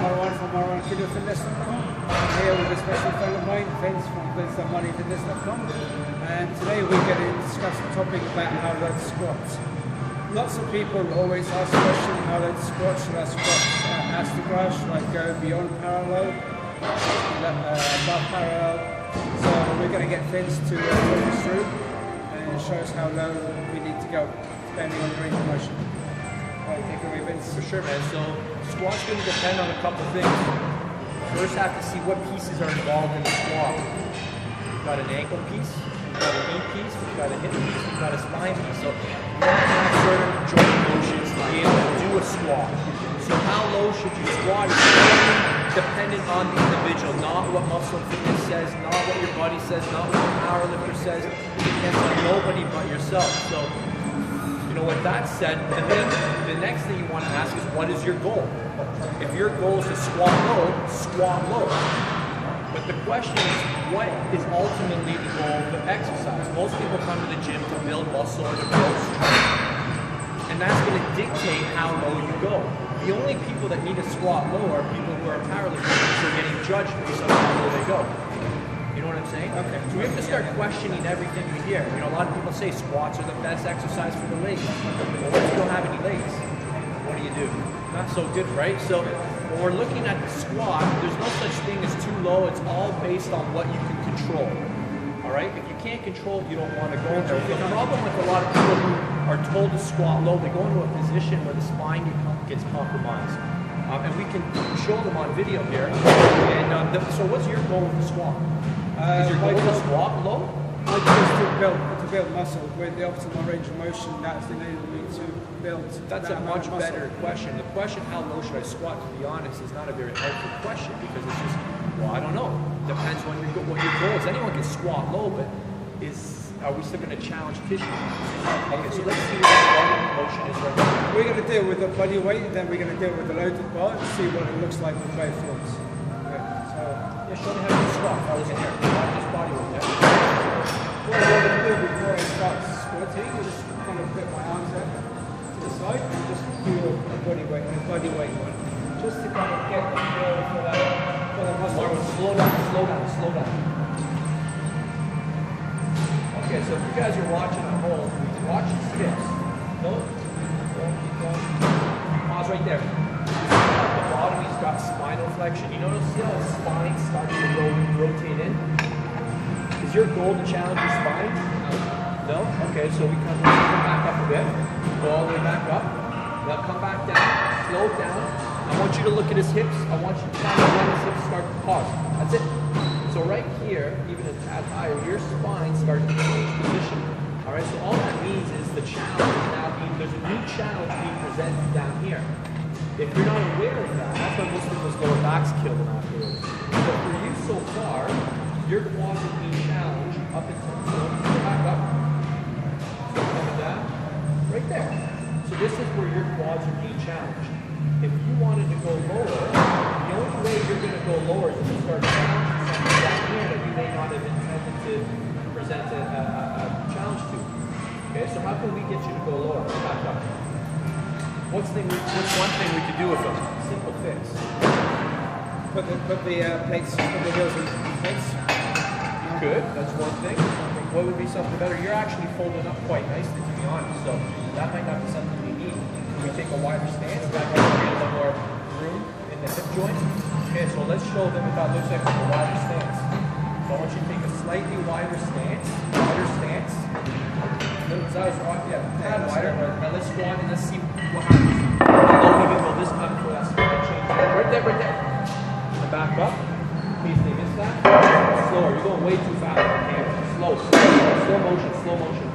Marwan from MarwanFitness.com. I'm here with a special friend of mine, Vince from VinceTheMoneyFitness.com. And today we're going to discuss a topic about how to squats. Lots of people always ask the question, how to squat? Should I squat astrograph? Should I go beyond parallel? Above parallel? So we're going to get Vince to talk us through and show us how low we need to go, depending on the range of motion. Take away, Vince. For sure, man. So squat's going to depend on a couple things. First, have to see what pieces are involved in the squat. We've got an ankle piece, we've got a knee piece, we've got a hip piece, we've got a spine piece. So you want to have certain joint motions to be able to do a squat. So how low should you squat? It's dependent on the individual, not what Muscle Fitness says, not what your body says, not what your powerlifter says. It depends on nobody but yourself. So with that said, the next thing you want to ask is, what is your goal? If your goal is to squat low, squat low. But the question is, what is ultimately the goal of the exercise? Most people come to the gym to build muscle or to build strength. And that's going to dictate how low you go. The only people that need to squat low are people who are powerlifters who are getting judged based on how low they go. You know what I'm saying? Okay. So we have to start questioning everything we hear. A lot of people say squats are the best exercise for the legs. Well, what if you don't have any legs? What do? Not so good, right? So when we're looking at the squat, there's no such thing as too low. It's all based on what you can control. All right? If you can't control it, you don't want to go there. The problem with a lot of people who are told to squat low, they go into a position where the spine gets compromised. And we can show them on video here. And so what's your goal with the squat? Is your goal to squat low? My goal is to build muscle with the optimal range of motion. That's enabled me to build. That's a much better question. The question, how low should I squat, to be honest, is not a very helpful question, because it's just, well, I don't know. Depends on what your goal is. Anyone can squat low, but are we still going to challenge tissue? Okay, so let's see what the body motion is right now. We're going to deal with the body weight, and then we're going to deal with the loaded bar and see what it looks like with both forms. Yeah, show me how to squat. I was in here. Not just body weight. Yeah. What I'm going to do before I start squatting is just kind of put my arms out to the side and just do a body weight one. Just to kind of get the feel for the muscle. Slow down. Okay, so if you guys are watching at home, watch the hips. No? Pause right there. At the bottom, he's got spinal flexion. You notice how his spine starting to rotate in? Is your goal to challenge your spine? No? Okay, so we come back up a bit. Go all the way back up. Now come back down. Slow down. I want you to look at his hips. I want you to try to let his hips start to pause. That's it. So right here, even a tad higher, your spine starts to change position. All right, so all that means is the challenge is now there's a new challenge being presented down here. If you're not aware of that, that's why most people's lower backs kill them afterwards. But for you so far, your quads are being challenged up until back up. So coming down, right there. So this is where your quads are being challenged. If you wanted to go lower, the only way you're going to go lower is if you start challenging something down here that you may not have intended to present a challenge to. Okay, so how can we get you to go lower? Back up. What's one thing we could do with them? Simple fix. Put the plates, put the wheels in place. Good, that's one thing. What would be something better? You're actually folded up quite nicely, to be honest, so that might not be something we need. We take a wider stance, that might create a little more room in the hip joint. Okay, so let's show them what that looks like with a wider stance. So I want you to take a slightly wider stance. Wider. Now let's go on and let's see what happens. How low we can go this time before that spine changes. Right there. And back up. In case they miss that. Slower. You're going way too fast. Okay. Slow motion.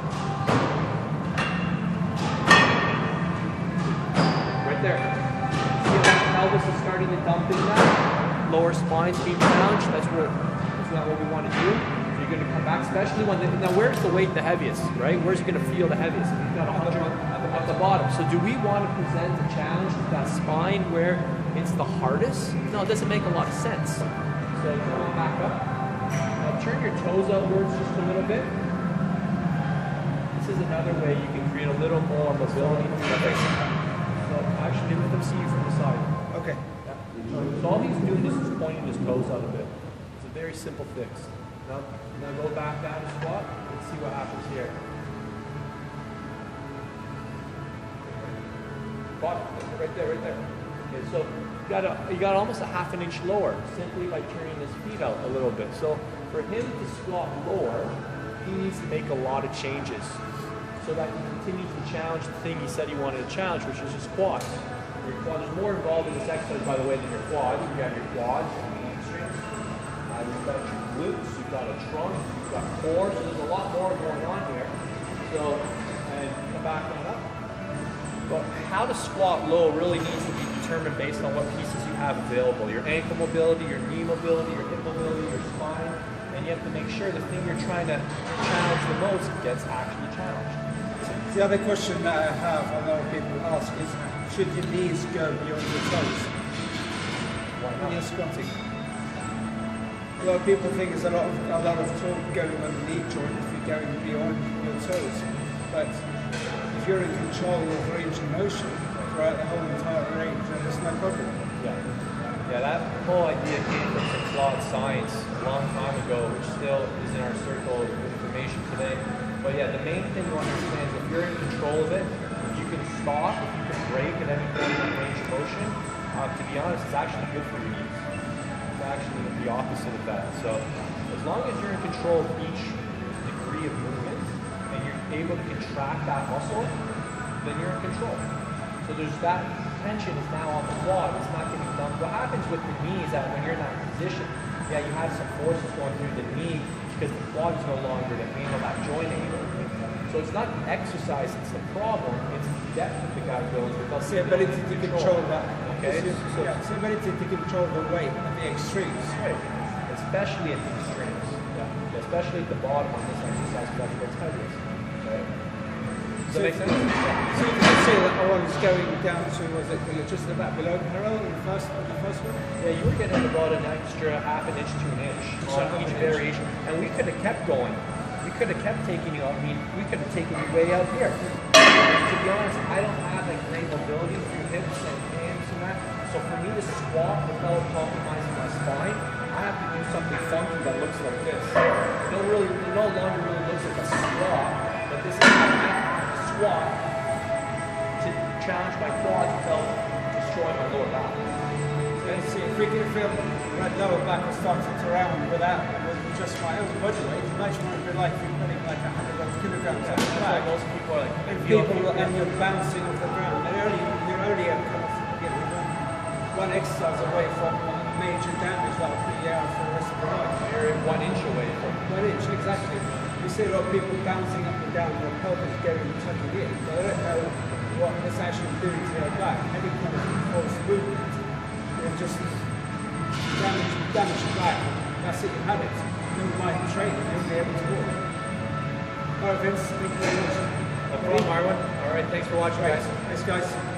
Right there. See how the pelvis is starting to dump in now? Lower spine's being challenged. That's not what we want to do. You're going to come back, especially when now where's the weight the heaviest, right? Where's it going to feel the heaviest? You've got 100 at the bottom. So do we want to present a challenge with that spine where it's the hardest? No, it doesn't make a lot of sense. So come back up. Now turn your toes outwards just a little bit. This is another way you can create a little more mobility. So actually let them see you from the side. Okay. Yeah. So So all he's doing is pointing his toes out a bit. It's a very simple fix. Now go back down to squat. Let's see what happens here. Right there, right there. Okay, so you got almost a half an inch lower simply by turning his feet out a little bit. So for him to squat lower, he needs to make a lot of changes so that he continues to challenge the thing he said he wanted to challenge, which is his quads. Your quad, there's more involved in this exercise, by the way, than your quads. You have your quads, your hamstrings, you've got your glutes, you've got a trunk, you've got core, so there's a lot more going on here. So, and come back on up. But how to squat low really needs to be determined based on what pieces you have available. Your ankle mobility, your knee mobility, your hip mobility, your spine, and you have to make sure the thing you're trying to challenge the most gets actually challenged. The other question that I have, a lot of people ask is, should your knees go beyond your toes when you're squatting? A lot of people think there's a lot of talk going on the knee joint if you're going beyond your toes, but if you're in control of range of motion throughout the whole entire range, then there's no problem. Yeah, that whole idea came from some flawed science a long time ago, which still is in our circle of information today. But yeah, the main thing you understand is if you're in control of it, if you can stop, if you can brake at any point in range of motion, to be honest, it's actually good for your knees. It's actually the opposite of that. So as long as you're in control of each degree of movement and you're able to contract that muscle, then you're in control. So there's that tension is now on the quad, it's not getting done. What happens with the knee is that when you're in that position, yeah, you have some forces going through the knee because the quad is no longer to handle that joint angle. So it's not the exercise, it's the problem, it's the depth that the guy goes with. It's the ability to control that. Okay. It's the ability to control the weight at the extremes. Right. Especially at the extremes. Yeah. Especially at the bottom on this exercise because that's what's heaviest. Right. Does that make sense? So you can see that I was going down to, was it just about below parallel in the first one? Yeah, you were getting about an extra half an inch to an inch on each variation. And we could have kept going. We could have kept taking you out. I mean, we could have taken you way out here. To be honest, I don't have like great mobility through hips and hands and that. So for me to squat without compromising my spine, I have to do something funky that looks like this. It no longer really looks like a squat, but this is how I squat to challenge my quads without destroying my lower back. Let's see, if we can feel my lower back is starting to round with just my own body weight, imagine what it would be like if you're putting like 100 kilograms on the back. Most people are like, and you're bouncing off the ground. And you're only one exercise away from major damage that will put you out for the rest of the life. You're 1 inch away from 1 inch, exactly. You see a lot of people bouncing up and down, their pelvis going and tucking in. They don't know what it's actually doing to their back. Any kind of false movement will just damage your back. That's it, you have it. No mind training, you'll be able to walk. Alright Vince, thank you very much. No problem, Marwan. Alright, thanks for watching guys. Thanks guys.